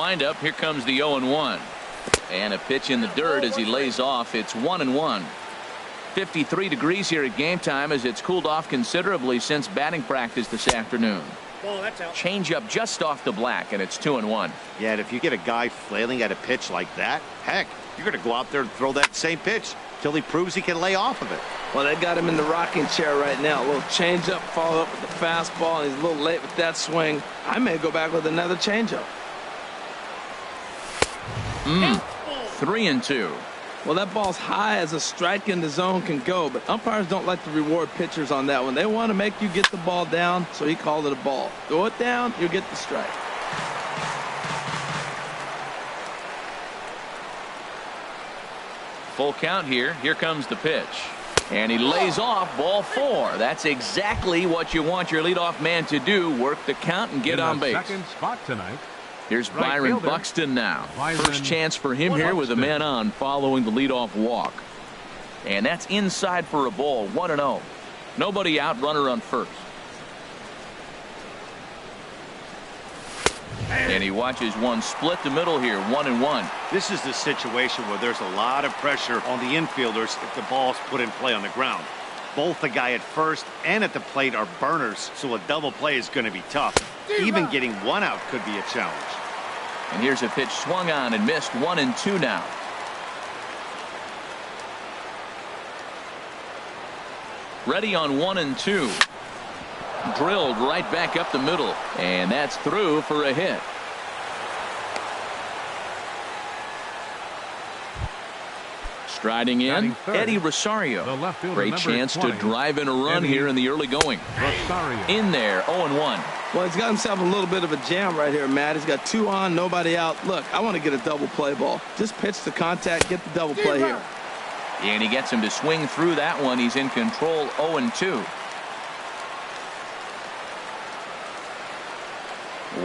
windup. Here comes the 0-1. And a pitch in the dirt as he lays off. It's 1-1. 53 degrees here at game time as it's cooled off considerably since batting practice this afternoon. Change up just off the black, and it's 2-1. Yeah, and if you get a guy flailing at a pitch like that, heck, you're going to go out there and throw that same pitch till he proves he can lay off of it. Well, they got him in the rocking chair right now. A little change up, follow up with the fastball, and he's a little late with that swing. I may go back with another changeup. 3-2. Well, that ball's high as a strike in the zone can go, but umpires don't like to reward pitchers on that one. They want to make you get the ball down, so he called it a ball. Throw it down, you'll get the strike. Full count here. Here comes the pitch. And he lays off ball 4. That's exactly what you want your leadoff man to do. Work the count and get on base. Second spot tonight. Here's Right Byron fielder. Buxton now. Byron First chance for him here with a Buxton. man on following the leadoff walk. And that's inside for a ball. 1-0. Nobody out. Runner on first. And he watches one split the middle here. 1-1. This is the situation where there's a lot of pressure on the infielders if the ball's put in play on the ground. Both the guy at first and at the plate are burners, so a double play is going to be tough. Even getting one out could be a challenge. And here's a pitch swung on and missed. 1-2 now. Ready on 1-2. Drilled right back up the middle, and that's through for a hit. Striding in, Eddie Rosario. The left fielder, Great number chance 20, to drive in a run Eddie here in the early going. Rosario. In there, 0-1. Well, he's got himself a little bit of a jam right here, Matt. He's got 2 on, nobody out. Look, I want to get a double play ball. Just pitch the contact, get the double play here. And he gets him to swing through that one. He's in control. 0-2.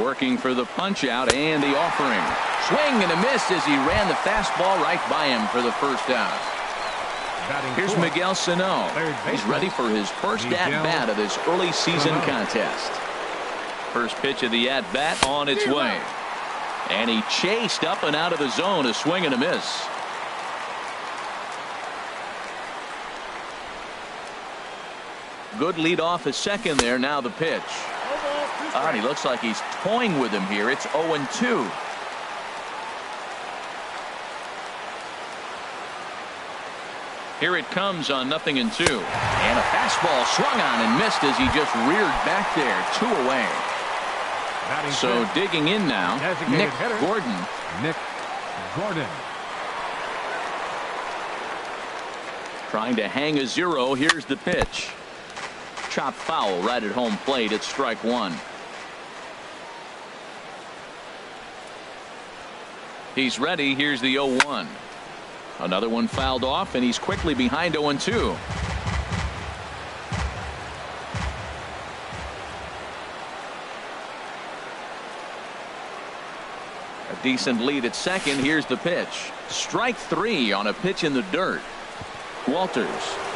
Working for the punch out and the offering. Swing and a miss as he ran the fastball right by him for the first out. Batting Here's fourth. Miguel Sano. Third He's baseman. ready for his first Miguel at-bat of this early season Sano. contest. First pitch of the at-bat on its way. And he chased up and out of the zone. A swing and a miss. Good lead off a second there. Now the pitch. And he looks like he's toying with him here. It's 0-2. Here it comes on 0-2. And a fastball swung on and missed as he just reared back there. 2 away. Batting So fifth. digging in now, Designated Nick hitter. Gordon. Nick Gordon. Trying to hang a 0. Here's the pitch. Chop foul right at home plate. It's strike 1. He's ready. Here's the 0-1. Another one fouled off, and he's quickly behind 0-2. A decent lead at second. Here's the pitch. Strike 3 on a pitch in the dirt. Walters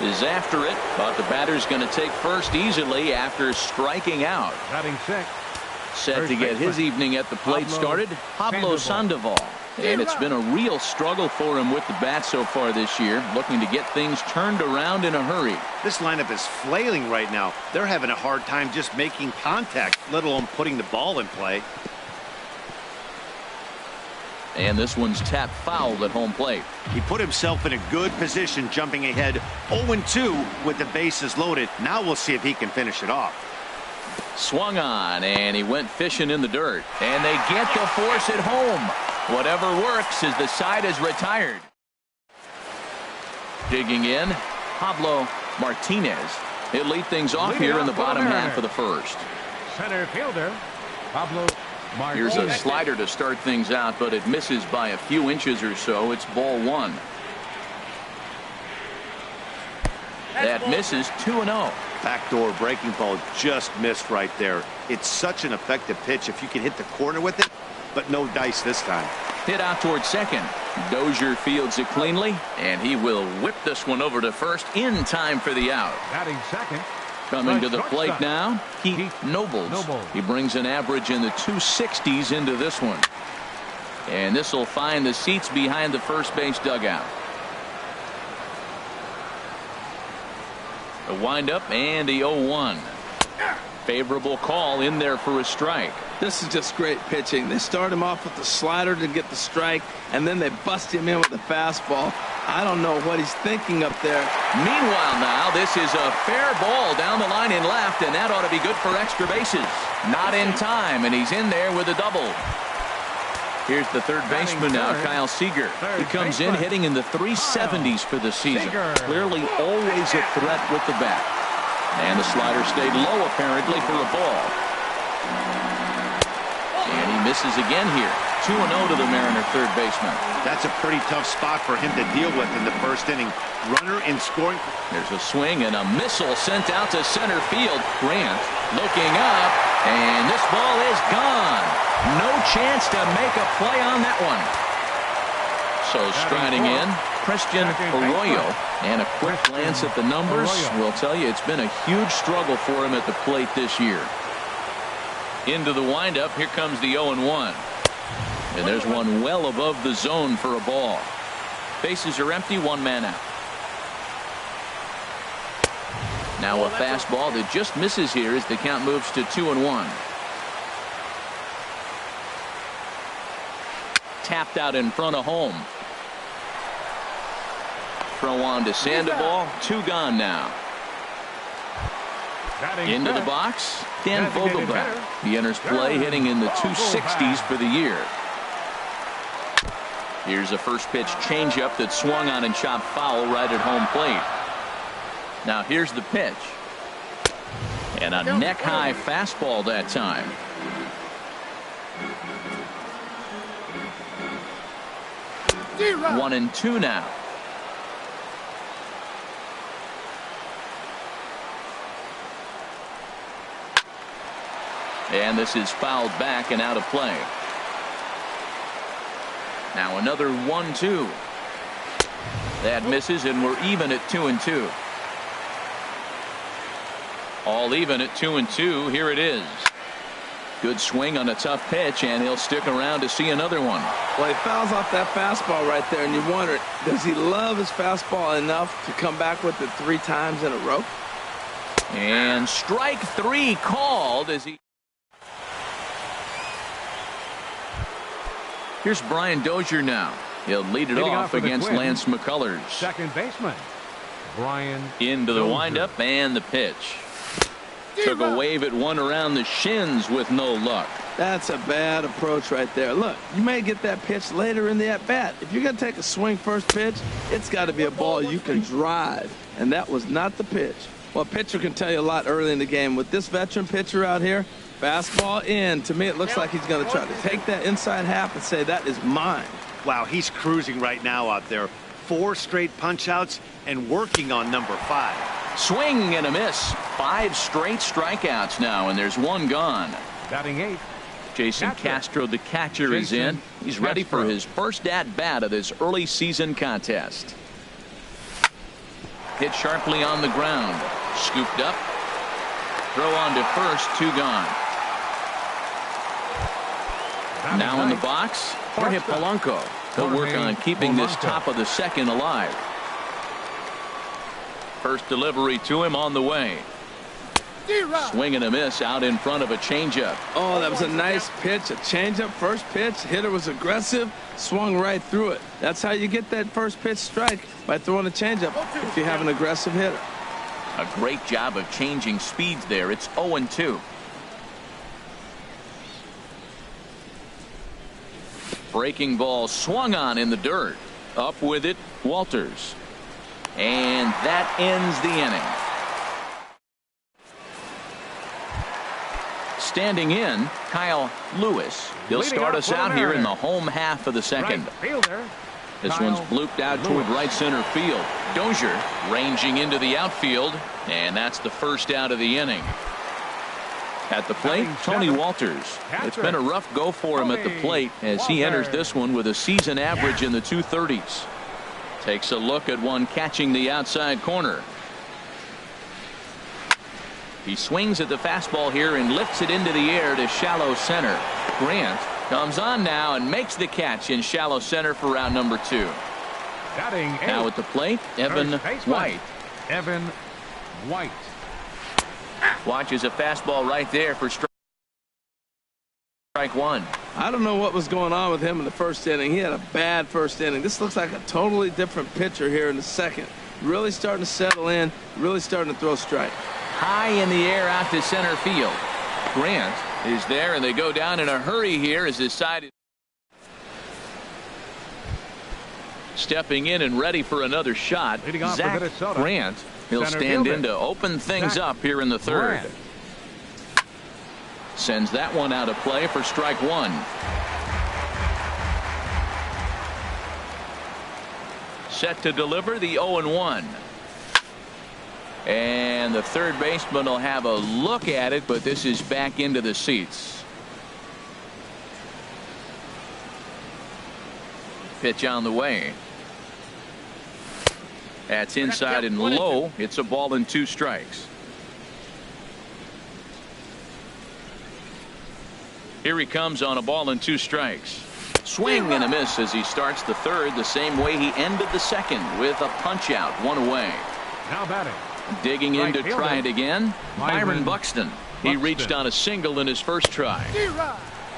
is after it, but the batter's going to take first easily after striking out. Batting sixth. Set First to get baseman. his evening at the plate Pablo started. Pablo Sandoval. And it's been a real struggle for him with the bat so far this year, looking to get things turned around in a hurry. This lineup is flailing right now. They're having a hard time just making contact, let alone putting the ball in play. And this one's tapped foul at home plate. He put himself in a good position jumping ahead 0-2 with the bases loaded. Now we'll see if he can finish it off. Swung on, and he went fishing in the dirt. And they get the force at home. Whatever works as the side is retired. Digging in, Pablo Martinez. He'll lead things off Leading here in the off for the bottom half Mariners. of the first. Center fielder Pablo Here's a Martinez. slider to start things out, but it misses by a few inches or so. It's ball 1. That misses. 2-0. Backdoor breaking ball just missed right there. It's such an effective pitch if you can hit the corner with it, but no dice this time. Hit out towards second. Dozier fields it cleanly, and he will whip this one over to first in time for the out. Batting second. Coming to the shortstop. plate now, Keith Nobles. Nobles. He brings an average in the 260s into this one. And this will find the seats behind the first base dugout. The windup and the 0-1. Favorable call in there for a strike. This is just great pitching. They start him off with the slider to get the strike, and then they bust him in with the fastball. I don't know what he's thinking up there. Meanwhile now, this is a fair ball down the line in left, and that ought to be good for extra bases. Not in time, and he's in there with a double. Here's the third baseman now, Kyle Seager. He comes in hitting in the 370s for the season. Clearly always a threat with the bat. And the slider stayed low apparently for a ball. And he misses again here. 2-0 to the Mariner third baseman. That's a pretty tough spot for him to deal with in the first inning. Runner in scoring. There's a swing and a missile sent out to center field. Grant looking up, and this ball is gone. No chance to make a play on that one. So striding in, Christian Arroyo, and a quick glance at the numbers will tell you it's been a huge struggle for him at the plate this year. Into the windup, here comes the 0-1. And there's one well above the zone for a ball. Bases are empty, one man out. Now a fastball that just misses here as the count moves to 2-1. Tapped out in front of home. Throw on to Sandoval. 2 gone now. Into the box, Dan Vogelbach. He enters play hitting in the 260s for the year. Here's a first pitch changeup that swung on and chopped foul right at home plate. Now here's the pitch. And a neck-high fastball that time. One and two now. And this is fouled back and out of play. Now another 1-2. That misses, and we're even at 2-2. All even at 2-2. Here it is. Good swing on a tough pitch, and he'll stick around to see another one. Well, he fouls off that fastball right there, and you wonder, does he love his fastball enough to come back with it 3 times in a row? And strike 3 called as he. Here's Brian Dozier now. He'll lead it off against Lance McCullers. Second baseman, Brian. Into the windup and the pitch. Took a wave at one around the shins with no luck. That's a bad approach right there. Look, you may get that pitch later in the at-bat. If you're going to take a swing first pitch, it's got to be a ball you can drive. And that was not the pitch. Well, a pitcher can tell you a lot early in the game. With this veteran pitcher out here, fastball in. To me, it looks like he's going to try to take that inside half and say, that is mine. Wow, he's cruising right now out there. 4 straight punch-outs and working on number 5. Swing and a miss. 5 straight strikeouts now, and there's 1 gone. Batting 8. Jason Castro, the catcher, is in. He's ready for his first at-bat of this early season contest. Hit sharply on the ground. Scooped up. Throw on to first. 2 gone. Now in the box, Jorge Polanco. He'll work on keeping this top of the second alive. First delivery to him on the way. Swing and a miss out in front of a changeup. Oh, that was a nice pitch. A changeup, first pitch. Hitter was aggressive, swung right through it. That's how you get that first pitch strike, by throwing a changeup if you have an aggressive hitter. A great job of changing speeds there. It's 0-2. Breaking ball swung on in the dirt. Up with it, Walters. And that ends the inning. Standing in, Kyle Lewis. He'll start us out here in the home half of the second. This one's blooped out toward right center field. Dozier ranging into the outfield, and that's the first out of the inning. At the plate, Tony Walters. It's been a rough go for him at the plate as he enters this one with a season average in the 230s. Takes a look at one catching the outside corner. He swings at the fastball here and lifts it into the air to shallow center. Grant Comes on now and makes the catch in shallow center for round number 2. Batting eighth. Now at the plate, Evan White. Evan White. Watches a fastball right there for strike 1. I don't know what was going on with him in the first inning. He had a bad first inning. This looks like a totally different pitcher here in the second. Really starting to settle in, really starting to throw strike. High in the air out to center field. Grant is there, and they go down in a hurry here as his side is stepping in and ready for another shot. Zach Grant. He'll stand in to open things up here in the third. Sends that one out of play for strike 1. Set to deliver the 0-1. And the third baseman will have a look at it, but this is back into the seats. Pitch on the way. That's inside and low. It's a ball and 2 strikes. Here he comes on a ball and 2 strikes. Swing and a miss as he starts the third the same way he ended the second, with a punch out, 1 away. Now batting. Digging in to try it again, Byron Buxton. He reached on a single in his first try.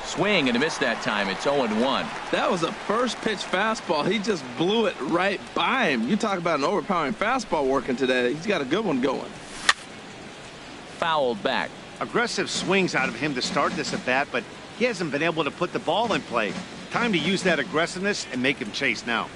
Swing and a miss that time. It's 0-1. That was a first pitch fastball. He just blew it right by him. You talk about an overpowering fastball working today. He's got a good one going. Fouled back. Aggressive swings out of him to start this at bat, but he hasn't been able to put the ball in play. Time to use that aggressiveness and make him chase now.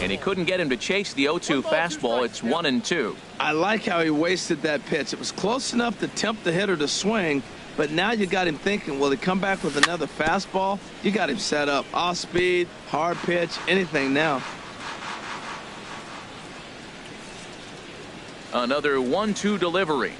And he couldn't get him to chase the 0-2 fastball. It's 1-2. I like how he wasted that pitch. It was close enough to tempt the hitter to swing, but now you got him thinking, will he come back with another fastball? You got him set up. Off speed, hard pitch, anything now. Another 1-2 delivery.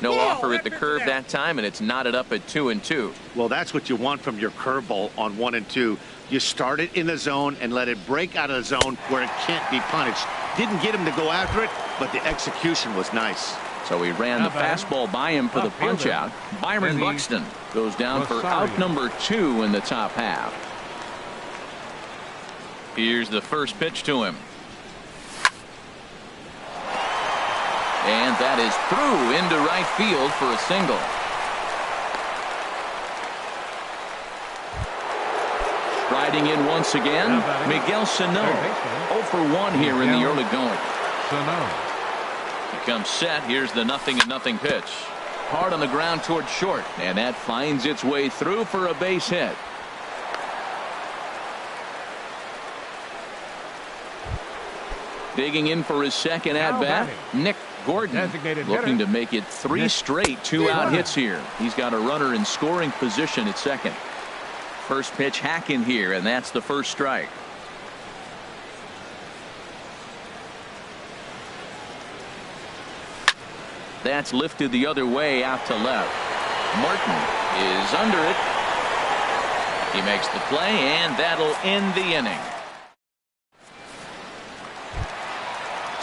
No offer at the curve that time, and it's knotted up at 2-2. Well, that's what you want from your curveball on 1 and 2. You start it in the zone and let it break out of the zone where it can't be punished. Didn't get him to go after it, but the execution was nice. So he ran the fastball by him for the punch out. Byron Buxton goes down for out number 2 in the top half. Here's the first pitch to him. And that is through into right field for a single. Striding in once again, Miguel Sano. 0 for 1 here in the early going. He comes set. Here's the 0-0 pitch. Hard on the ground toward short, and that finds its way through for a base hit. Digging in for his second at bat, Nick Gordon, looking to make it 3 straight 2-out hits here. He's got a runner in scoring position at second. First pitch hack in here, and that's the first strike. That's lifted the other way out to left. Martin is under it. He makes the play, and that'll end the inning.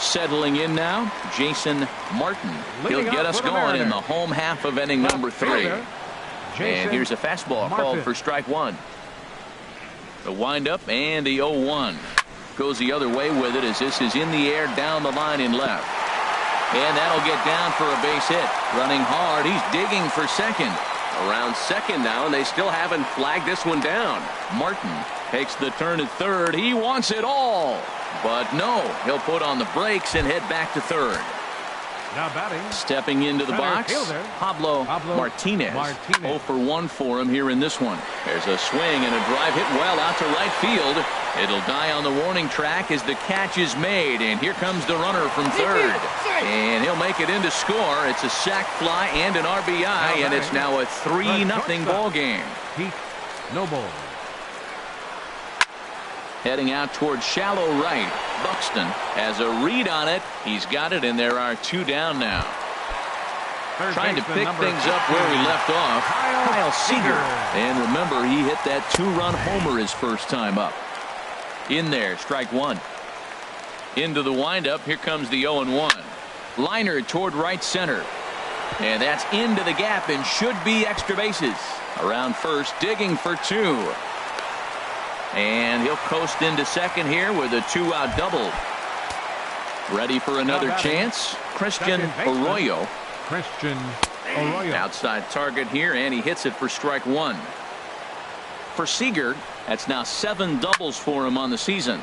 Settling in now, Jason Martin. He'll get us going in the home half of inning number 3. And here's a fastball called for strike 1. The windup and the 0-1. Goes the other way with it as this is in the air down the line in left. And that'll get down for a base hit. Running hard. He's digging for second. Around second now, and they still haven't flagged this one down. Martin takes the turn at third. He wants it all. But no, he'll put on the brakes and head back to third. Now batting. Stepping into the box, Pablo Martinez. 0 for 1 for him here in this one. There's a swing and a drive hit well out to right field. It'll die on the warning track as the catch is made, and here comes the runner from third. And he'll make it in to score. It's a sac fly and an RBI, and it's now a 3-0 ball game. No ball. Heading out towards shallow right. Buxton has a read on it. He's got it, and there are 2 down now. Trying to pick things up where we left off, Kyle Seager. And remember, he hit that 2-run homer his first time up. In there, strike 1. Into the windup. Here comes the 0-1. Liner toward right center. And that's into the gap and should be extra bases. Around first, digging for two. And he'll coast into second here with a 2-out double. Ready for another chance. Christian Arroyo. Christian Arroyo. Outside target here, and he hits it for strike one. For Seager, that's now 7 doubles for him on the season.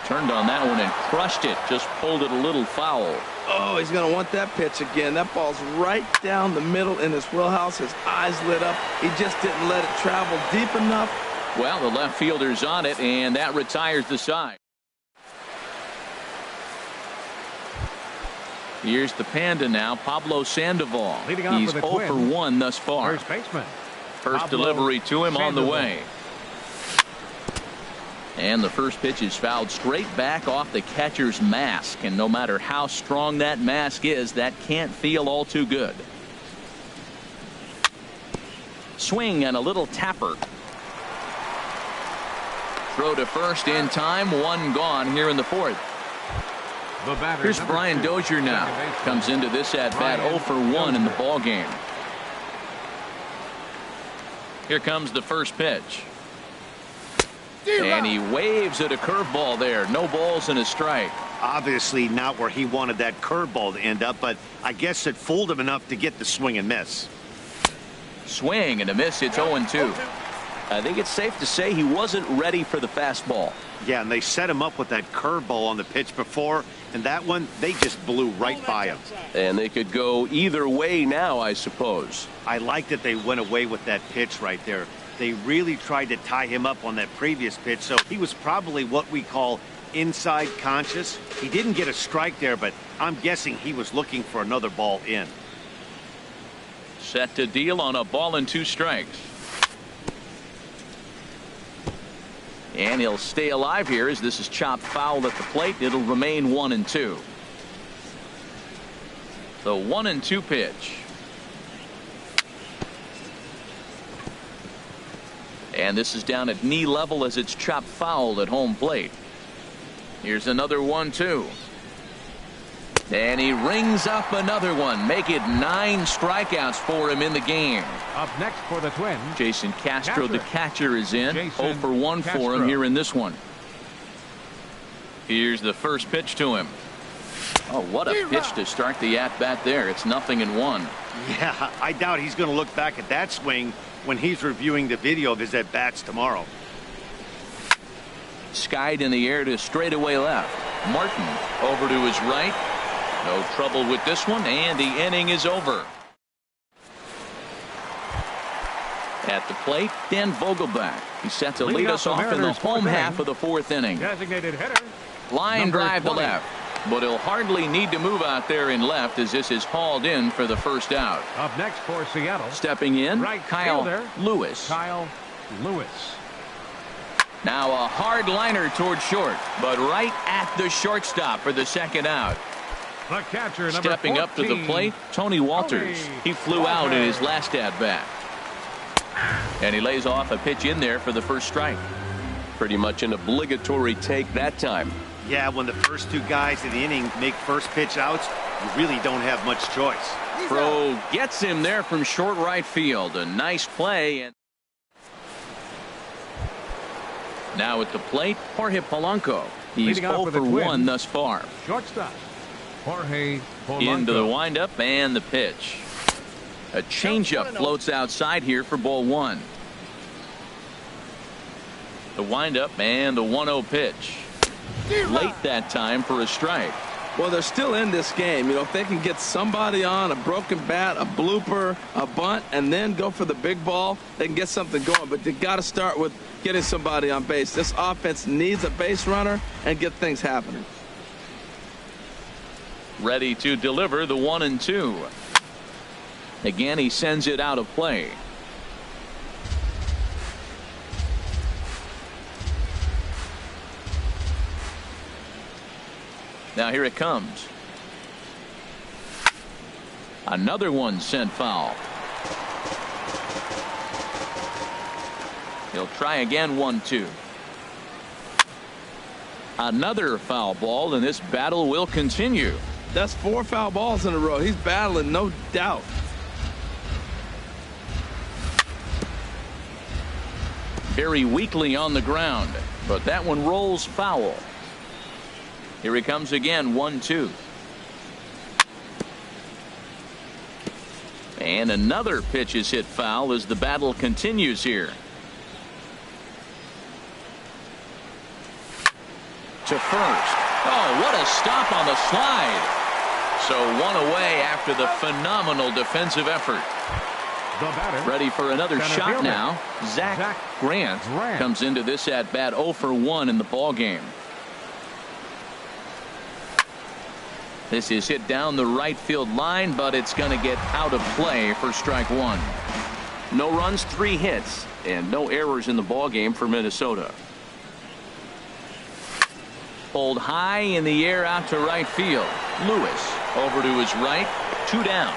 Turned on that one and crushed it. Just pulled it a little foul. Oh, he's going to want that pitch again. That ball's right down the middle in his wheelhouse. His eyes lit up. He just didn't let it travel deep enough. Well, the left fielder's on it, and that retires the side. Here's the Panda now, Pablo Sandoval. He's 0 for 1 thus far. First baseman. First delivery to him on the way. And the first pitch is fouled straight back off the catcher's mask. And no matter how strong that mask is, that can't feel all too good. Swing and a little tapper. Throw to first in time. 1 gone here in the 4th. Here's Brian Dozier now. Comes into this at bat 0 for 1 in the ball game. Here comes the first pitch. And he waves at a curveball there. No balls and a strike. Obviously not where he wanted that curveball to end up, but I guess it fooled him enough to get the swing and miss. Swing and a miss. It's 0-2. I think it's safe to say he wasn't ready for the fastball. Yeah, and they set him up with that curveball on the pitch before, and that one, they just blew right by him. And they could go either way now, I suppose. I like that they went away with that pitch right there. They really tried to tie him up on that previous pitch, so he was probably what we call inside conscious. He didn't get a strike there, but I'm guessing he was looking for another ball in. Set to deal on a ball and 2 strikes. And he'll stay alive here as this is chopped foul at the plate. It'll remain 1-2. The 1-2 pitch. And this is down at knee level as it's chopped foul at home plate. Here's another 1-2. And he rings up another one. Make it 9 strikeouts for him in the game. Up next for the Twins, Jason Castro, the catcher, is in. Jason 0 for 1 Castro. for him here in this one. Here's the first pitch to him. Oh, what a pitch to start the at-bat there. It's 0-1. Yeah, I doubt he's going to look back at that swing when he's reviewing the video of his at-bats tomorrow. Skied in the air to straightaway left. Martin over to his right. No trouble with this one, and the inning is over. At the plate, Dan Vogelbach. He's set to lead us off in the home half of the 4th inning. designated hitter. Line drive to 20. left. But he'll hardly need to move out there in left as this is hauled in for the first out. Up next for Seattle, Stepping in, right Kyle fielder, Lewis. Kyle Lewis. Now a hard liner toward short, but right at the shortstop for the second out. The catcher, number Stepping 14, up to the plate, Tony Walters. He flew out in his last at-bat. And he lays off a pitch in there for the first strike. Pretty much an obligatory take that time. Yeah, when the first 2 guys in the inning make first pitch outs, you really don't have much choice. Pro gets him there from short right field. A nice play. And now at the plate, Jorge Polanco. He's Leading off 0 for for the 1 Twins. thus far. Shortstop, Jorge Polanco. Into the windup and the pitch. A changeup floats outside here for ball 1. The windup and the 1-0 pitch. Late that time for a strike. Well, they're still in this game. You know, if they can get somebody on, a broken bat, a blooper, a bunt, and then go for the big ball, they can get something going. But they got to start with getting somebody on base. This offense needs a base runner and get things happening. Ready to deliver the 1-2. Again, he sends it out of play. Now here it comes. Another one sent foul. He'll try again. 1-2. Another foul ball, and this battle will continue. That's 4 foul balls in a row. He's battling, no doubt. very weakly on the ground, but that one rolls foul. Here he comes again, 1-2. And another pitch is hit foul as the battle continues here. To first. Oh, what a stop on the slide. So one away after the phenomenal defensive effort. The batter, Ready for another center shot fielder, now. Zach Grant comes into this at bat 0 for 1 in the ball game. This is hit down the right field line, but it's going to get out of play for strike one. No runs, 3 hits, and no errors in the ball game for Minnesota. Pulled high in the air out to right field. Lewis over to his right. 2 down.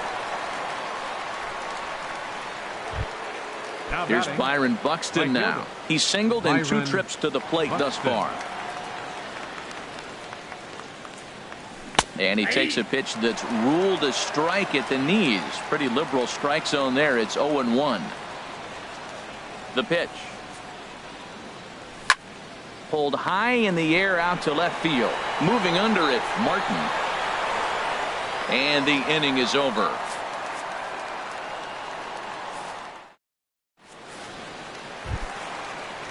Now Here's batting, Byron Buxton right now. fielder. He's singled in 2 Byron trips to the plate thus Buxton. far. And he takes a pitch that's ruled a strike at the knees. Pretty liberal strike zone there. It's 0-1. The pitch. Pulled high in the air out to left field. Moving under it, Martin. And the inning is over.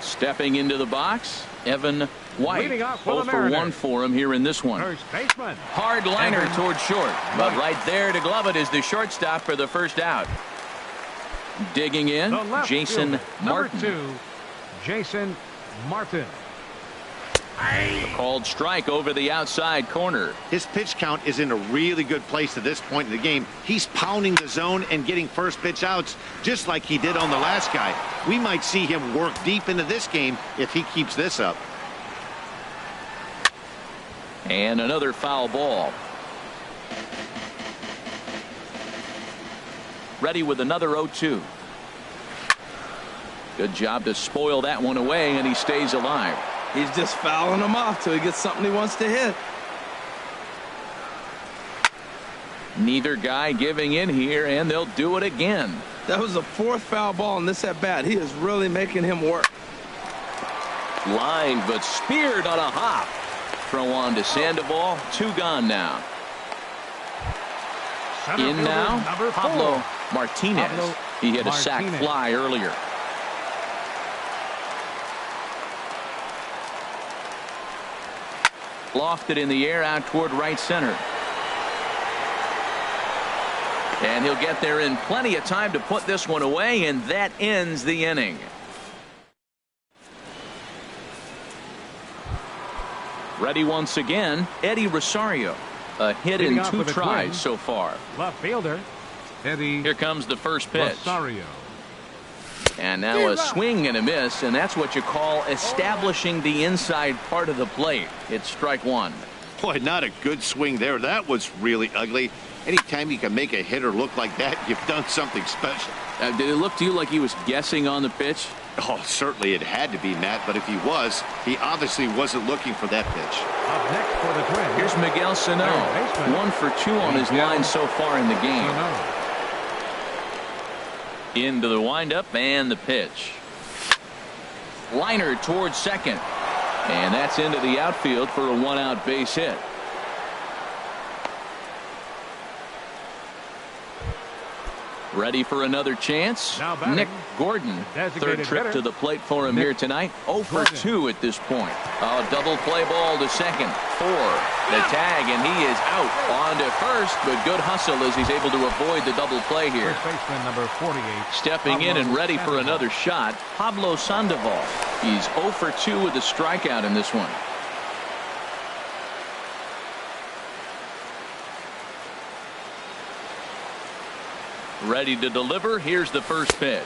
Stepping into the box, Evan White. Leading off for 0 the for 1 Mariners. for him here in this one. First baseman. Hard liner Evan towards short, but White. right there to glove it is the shortstop for the first out. Digging in, The left Jason fielder, Martin. number 2, Jason Martin. Called strike over the outside corner. His pitch count is in a really good place at this point in the game. He's pounding the zone and getting first pitch outs just like he did on the last guy. We might see him work deep into this game if he keeps this up. And another foul ball. Ready with another 0-2. Good job to spoil that one away, and he stays alive. He's just fouling them off till he gets something he wants to hit. Neither guy giving in here, and they'll do it again. That was the 4th foul ball in this at bat. He is really making him work. Line, but speared on a hop. Throw on to Sandoval. 2 gone now. Center In fielder, now, number 4. Pablo Martinez. Pablo He hit a sac Martinez. fly earlier. Lofted in the air out toward right center. And he'll get there in plenty of time to put this one away, and that ends the inning. Ready once again, Eddie Rosario. A hit Leading in off 2 with the tries Twins. so far. Left fielder, Eddie Here comes the first pitch. Rosario. And now a swing and a miss, and that's what you call establishing the inside part of the plate. It's strike one. Boy, not a good swing there. That was really ugly. Anytime you can make a hitter look like that, you've done something special. Did it look to you like he was guessing on the pitch? Oh, certainly it had to be, Matt, but if he was, he obviously wasn't looking for that pitch. Up next for the Twins. Here's Miguel Sano. Third baseman. 1 for 2 on his Miguel line so far in the game. Sano. Into the windup and the pitch. Liner towards second. And that's into the outfield for a 1-out base hit. Ready for another chance. Now batting, Nick Gordon. designated Third trip hitter, to the plate for him Nick here tonight. 0 for Gordon. 2 at this point. A double play ball to second. 4. The tag, and he is out. On to first, but good hustle as he's able to avoid the double play here. First baseman number 48. Stepping in Pablo and ready for Sandoval. another shot, Pablo Sandoval. He's 0 for 2 with a strikeout in this one. Ready to deliver. Here's the first pitch.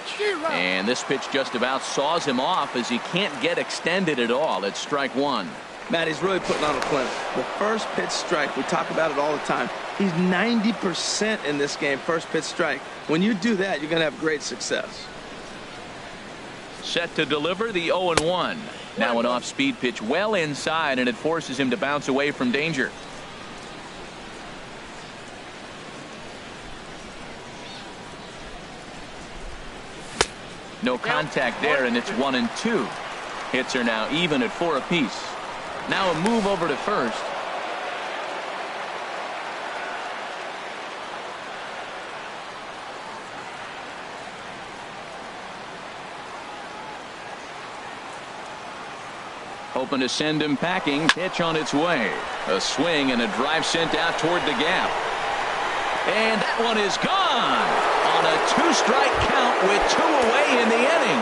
And this pitch just about saws him off as he can't get extended at all. It's strike one. Matt, he's really putting on a clinic. The first pitch strike, we talk about it all the time. He's 90% in this game, first pitch strike. When you do that, you're going to have great success. Set to deliver the 0-1. Now an off-speed pitch well inside, and it forces him to bounce away from danger. No contact there, and it's 1-2. Hits are now even at 4 apiece. Now a move over to first. Hoping to send him packing. Pitch on its way. A swing and a drive sent out toward the gap. And that one is gone on a 2-strike count with 2 away in the inning.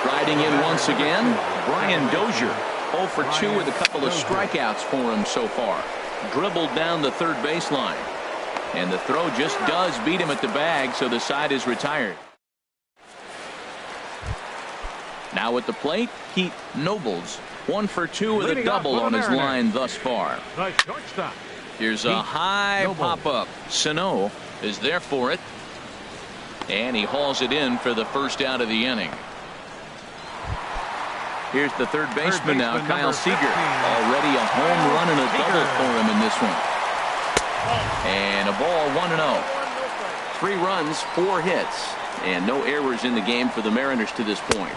Striding in once again, Brian Dozier. 0 for 2 with a couple of strikeouts for him so far. Dribbled down the third baseline. And the throw just does beat him at the bag, so the side is retired. Now at the plate, Pete Nobles. 1 for 2 with a double on his line thus far. The shortstop. Here's a high pop-up. Sano is there for it. And he hauls it in for the first out of the inning. Here's the third baseman now, Kyle Seager. Already a home run and a double for him in this one. And a ball, 1-0. 3 runs, 4 hits, and no errors in the game for the Mariners to this point.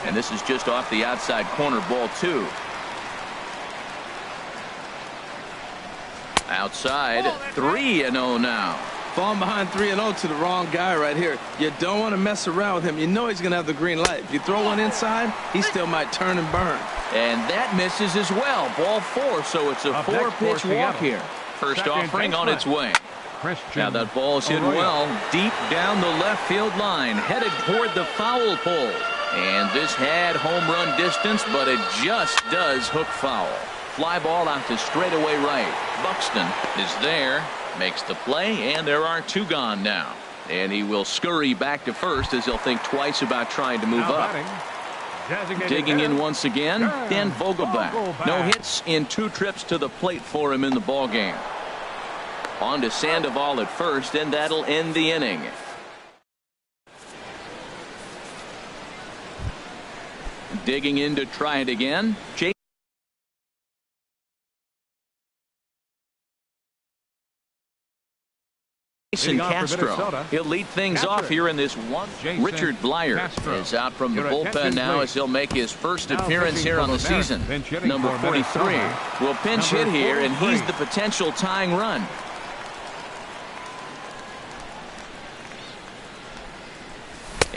And this is just off the outside corner, ball 2. Outside, 3-0 now. Falling behind 3-0 to the wrong guy right here. You don't want to mess around with him. You know he's going to have the green light. If you throw one inside, he still might turn and burn. And that misses as well. Ball 4, so it's a 4-pitch walk here. First offering on its way. Now that ball's hit well deep down the left field line, headed toward the foul pole. And this had home run distance, but it just does hook foul. Fly ball out to straightaway right. Buxton is there, makes the play, and there are 2 gone now. And he will scurry back to first as he'll think twice about trying to move up. Digging in once again, Dan Vogelbach. No hits in 2 trips to the plate for him in the ballgame. On to Sandoval at first, and that'll end the inning. Digging in to try it again. Jason Castro. He'll lead things off here in this one. Richard Blyer is out from the bullpen now as he'll make his first appearance here on the season. Number 43 will pinch hit here, and he's the potential tying run.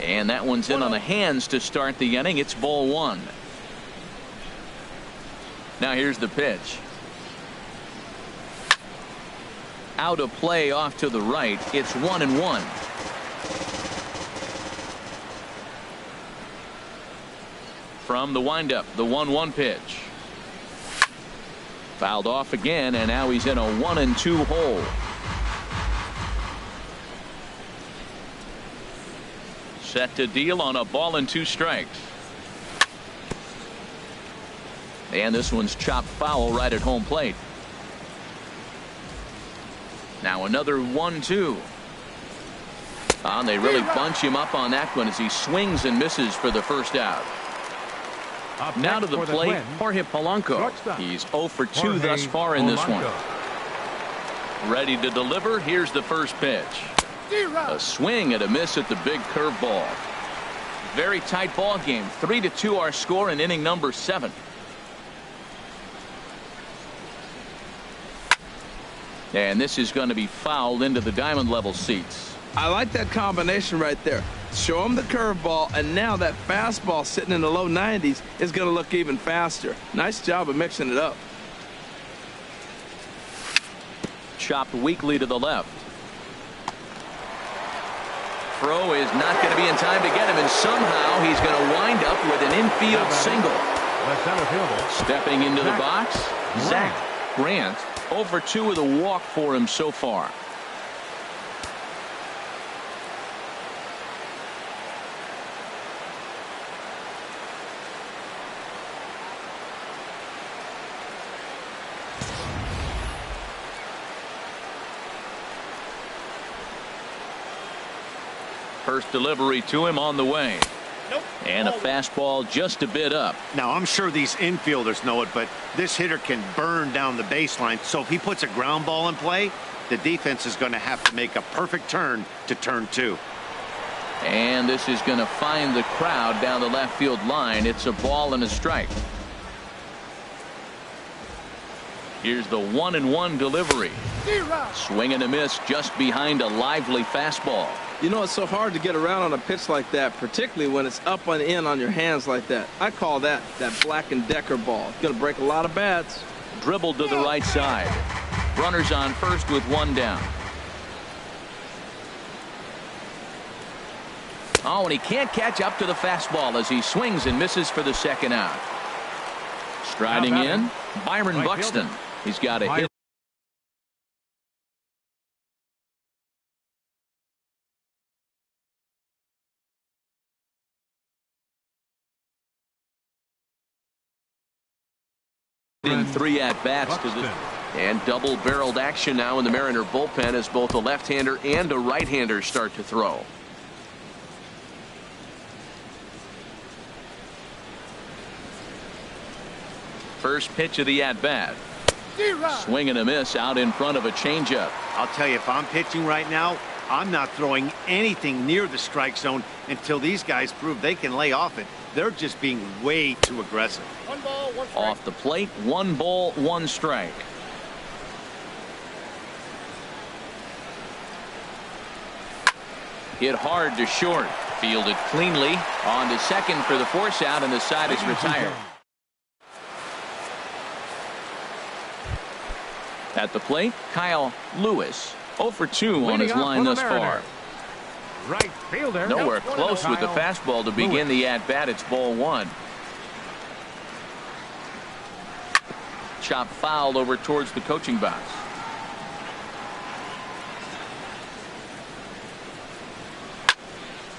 And that one's in on the hands to start the inning. It's ball 1. Now here's the pitch. Out of play off to the right. It's 1-1. From the windup, the 1-1 pitch. Fouled off again, and now he's in a 1-2 hole. Set to deal on a ball and 2 strikes. And this one's chopped foul right at home plate. Now another 1-2. They really bunch him up on that one as he swings and misses for the first out. Now to the plate, Jorge Polanco. He's 0 for 2 thus far in this one. Ready to deliver. Here's the first pitch. A swing and a miss at the big curveball. Very tight ball game. 3-2 our score in inning number 7. And this is going to be fouled into the diamond level seats. I like that combination right there. Show him the curveball, and now that fastball sitting in the low 90s is going to look even faster. Nice job of mixing it up. Chopped weakly to the left. Throw is not going to be in time to get him, and somehow he's going to wind up with an infield single. Stepping into the box, Zach Grant. 0 for 2 with a walk for him so far. First delivery to him on the way. And a fastball just a bit up. Now, I'm sure these infielders know it, but this hitter can burn down the baseline. So if he puts a ground ball in play, the defense is going to have to make a perfect turn to turn 2. And this is going to find the crowd down the left field line. It's a ball and a strike. Here's the 1-1 delivery. Swing and a miss just behind a lively fastball. You know, it's so hard to get around on a pitch like that, particularly when it's up and in on your hands like that. I call that Black & Decker ball. It's going to break a lot of bats. Dribbled to the right side. Runners on first with one down. Oh, and he can't catch up to the fastball as he swings and misses for the second out. Striding in, Byron Buxton. He's got a hit. In 3 at-bats to this. And double-barreled action now in the Mariner bullpen as both a left-hander and a right-hander start to throw. First pitch of the at-bat. Swing and a miss out in front of a changeup. I'll tell you, if I'm pitching right now, I'm not throwing anything near the strike zone until these guys prove they can lay off it. They're just being way too aggressive. 1 ball, 1 strike. Off the plate, 1 ball, 1 strike. Hit hard to short. Fielded cleanly. On to second for the force out, and the side is retired. At the plate, Kyle Lewis. 0 for 2 on his line thus far. Right fielder. Nowhere close with the fastball to begin the at-bat. It's ball 1. Chop fouled over towards the coaching box.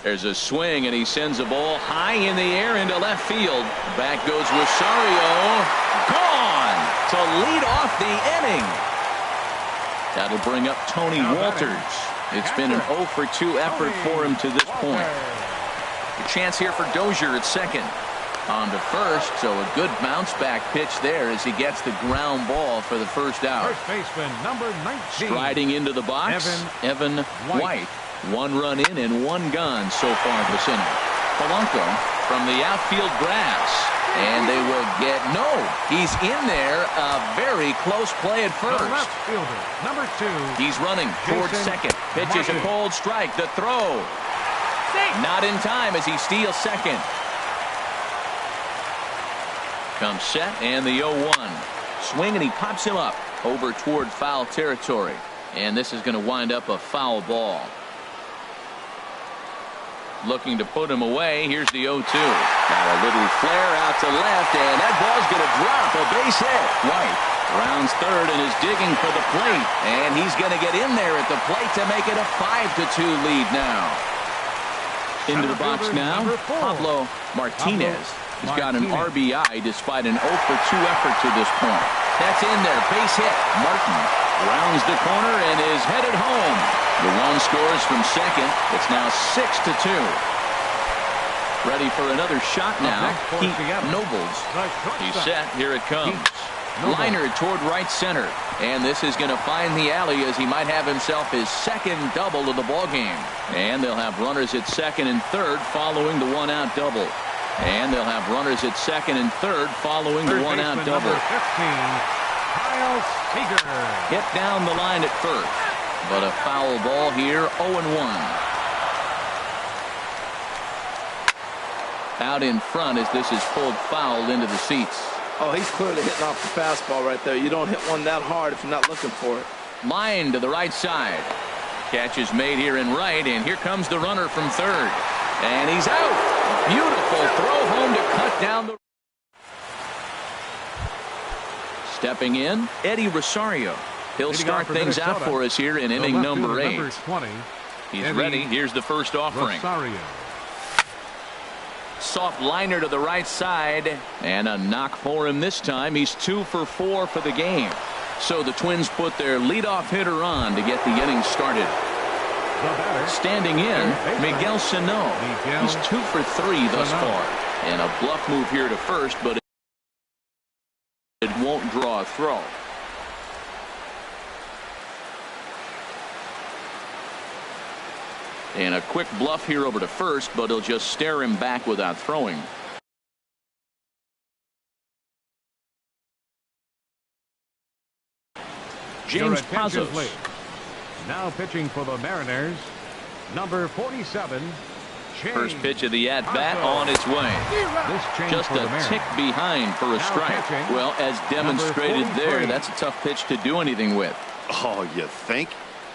There's a swing, and he sends a ball high in the air into left field. Back goes Rosario. Gone to lead off the inning. That'll bring up Tony Walters. It's been an 0 for 2 effort for him to this point. A chance here for Dozier at second. On to first, so a good bounce back pitch there as he gets the ground ball for the first out. First baseman number 19. Striding into the box, Evan White. 1 run in and 1 gone so far this inning. Polanco from the outfield grass. And they will get he's in there. A very close play at first. The left fielder, number 2. He's running towards second. Pitches a cold strike. The throw. Not in time as he steals second. Comes set and the 0-1. Swing and he pops him up over toward foul territory. And this is going to wind up a foul ball. Looking to put him away. Here's the 0-2. Got a little flare out to left, and that ball's going to drop. A base hit. White rounds third and is digging for the plate, and he's going to get in there at the plate to make it a 5-2 lead now. Into the box now, Pablo Martinez. He's got an RBI despite an 0 for 2 effort to this point. That's in there. Base hit. Martin rounds the corner and is headed home. The one scores from second. It's now 6-2. Ready for another shot now. Pete Nobles. He's set. Here it comes. Liner toward right center. And this is going to find the alley as he might have himself his second double of the ballgame. And they'll have runners at second and third following the 1-out double. And they'll have runners at second and third following the 1-out double. 15, Kyle Seager. Hit down the line at first. But a foul ball here, 0-1. Out in front as this is pulled foul into the seats. Oh, he's clearly hitting off the fastball right there. You don't hit one that hard if you're not looking for it. Line to the right side. Catch is made here in right, and here comes the runner from third. And he's out. Beautiful throw home to cut down the... Stepping in, Eddie Rosario. He'll start things out for us here in inning number 8. He's ready. Here's the first offering. Soft liner to the right side, and a knock for him this time. He's 2 for 4 for the game. So the Twins put their leadoff hitter on to get the inning started. Standing in, Miguel Sano. He's 2 for 3 thus far. And a bluff move here to first, but it won't draw a throw. And a quick bluff here over to first, but he'll just stare him back without throwing. James Pazos. Now pitching for the Mariners, number 47. First pitch of the at-bat on its way. Just a tick behind for a strike. Well, as demonstrated there, that's a tough pitch to do anything with. Oh, you think?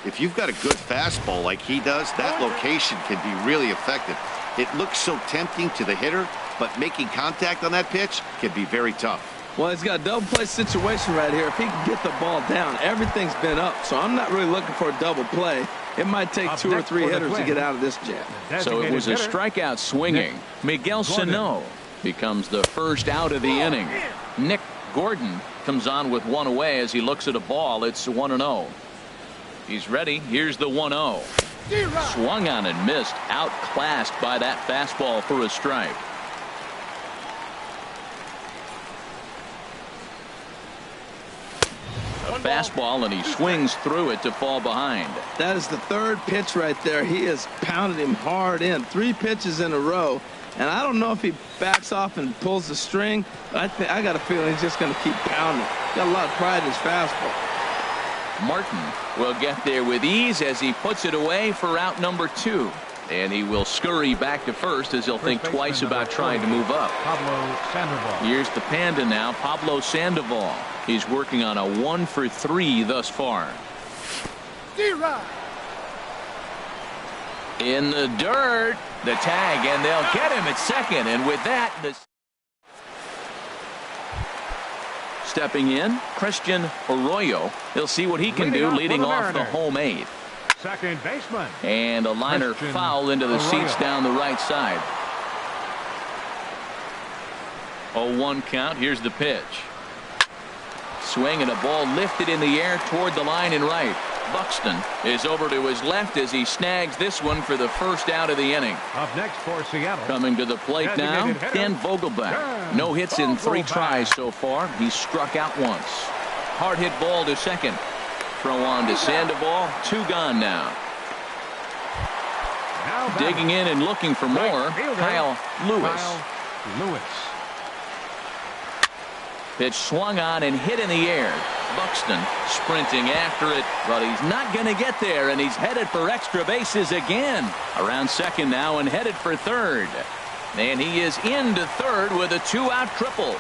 If you've got a good fastball like he does, that location can be really effective. It looks so tempting to the hitter, but making contact on that pitch can be very tough. Well, he's got a double play situation right here. If he can get the ball down, everything's been up. So I'm not really looking for a double play. It might take Up 2 or 3 hitters to get out of this jam. So it was a strikeout swinging. Miguel Sano becomes the first out of the inning. Nick Gordon comes on with one away as he looks at a ball. It's 1-0. He's ready. Here's the 1-0. Swung on and missed. Outclassed by that fastball for a strike. A fastball, and he swings through it to fall behind. That is the third pitch right there. He has pounded him hard in. 3 pitches in a row. And I don't know if he backs off and pulls the string, but I got a feeling he's just going to keep pounding. Got a lot of pride in his fastball. Martin will get there with ease as he puts it away for out number 2. And he will scurry back to first as he'll think twice about trying to move up. Pablo Sandoval. Here's the Panda now, Pablo Sandoval. He's working on a 1 for 3 thus far. In the dirt, the tag, and they'll get him at second. And with that, stepping in, Christian Arroyo. He'll see what he can do leading off the home 8th. Second baseman. And a liner foul into the seats down the right side. 0-1 count. Here's the pitch. Swing and a ball lifted in the air toward the line and right. Buxton is over to his left as he snags this one for the first out of the inning. Up next for Seattle. Coming to the plate now, Dan Vogelbach. No hits in 3 tries so far. He struck out once. Hard hit ball to second. Throw on to Sandoval. 2 gone now. Digging in and looking for more, Kyle Lewis. Pitch swung on and hit in the air. Buxton sprinting after it, but he's not going to get there, and he's headed for extra bases again. Around second now and headed for third. And he is into third with a 2-out triple.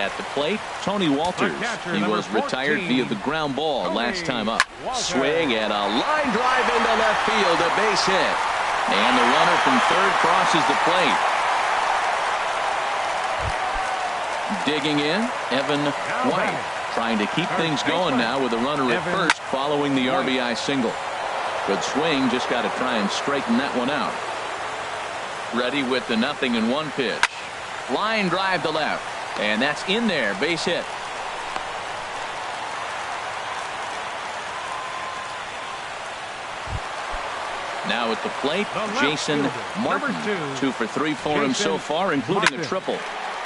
At the plate, Tony Walters. He was retired via the ground ball last time up. Swing and a line drive into left field, a base hit. And the runner from third crosses the plate. Digging in, Evan White trying to keep things going now with a runner at first following the RBI single. Good swing, just got to try and straighten that one out. Ready with the 0-1 pitch. Line drive to left, and that's in there, base hit. Now at the plate, Jason Martin. 2 for 3 for him so far, including a triple.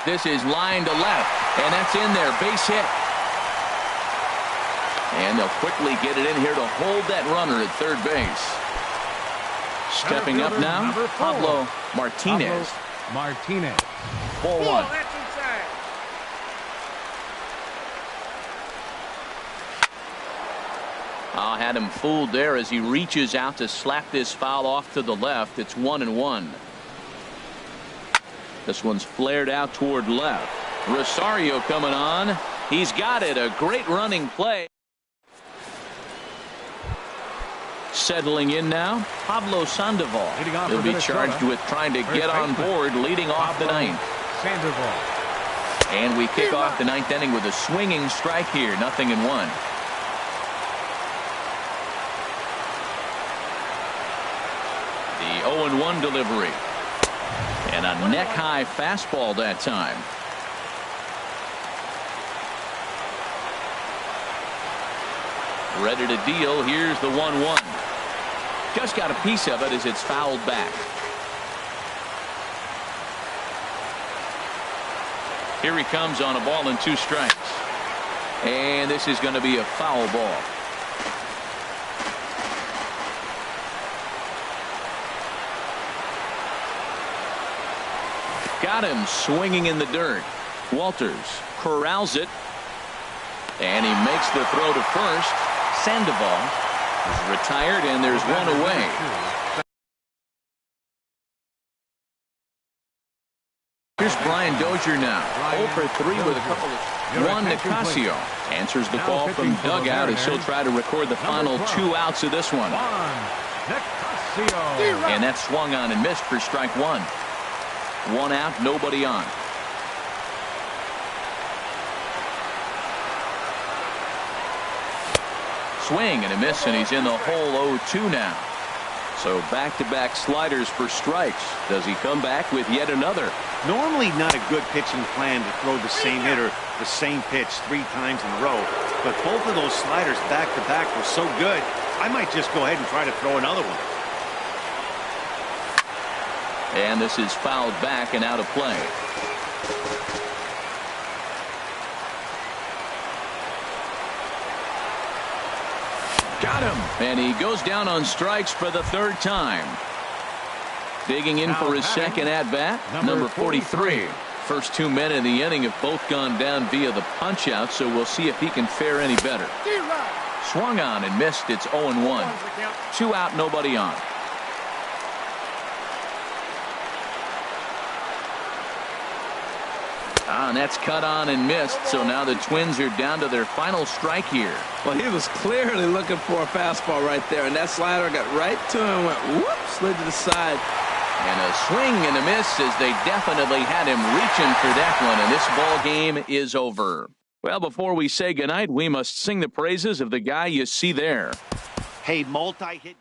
This is line to left, and that's in there, base hit. And they'll quickly get it in here to hold that runner at third base. Stepping up now, Pablo Martinez. 4-1. Had him fooled there as he reaches out to slap this foul off to the left. It's 1-1. This one's flared out toward left. Rosario coming on. He's got it. A great running play. Settling in now, Pablo Sandoval. He'll be charged with trying to get on board leading off the 9th. And we kick off the 9th inning with a swinging strike here. 0-1. The 0-1 delivery. And a neck-high fastball that time. Ready to deal. Here's the 1-1. Just got a piece of it as it's fouled back. Here he comes on a ball and 2 strikes. And this is going to be a foul ball. Got him swinging in the dirt. Walters corrals it. And he makes the throw to first. Sandoval is retired, and there's one away. Here's Brian Dozier now. 0 for 3 with a couple of... Juan Nicasio answers the call from dugout as he'll try to record the final 2 outs of this one. And that swung on and missed for strike 1. 1 out, nobody on. Swing and a miss, and he's in the hole 0-2 now. So back-to-back sliders for strikes. Does he come back with yet another? Normally not a good pitching plan to throw the same hitter the same pitch 3 times in a row. But both of those sliders back-to-back were so good, I might just go ahead and try to throw another one. And this is fouled back and out of play. Got him. And he goes down on strikes for the 3rd time. Digging in for his second at-bat, number 43. First 2 men in the inning have both gone down via the punch-out, so we'll see if he can fare any better. Swung on and missed. It's 0-1. 2 out, nobody on. And that's cut on and missed, so now the Twins are down to their final strike here. Well, he was clearly looking for a fastball right there, and that slider got right to him, went whoop, slid to the side. And a swing and a miss as they definitely had him reaching for that one, and this ball game is over. Well, before we say goodnight, we must sing the praises of the guy you see there. Hey, multi-hit.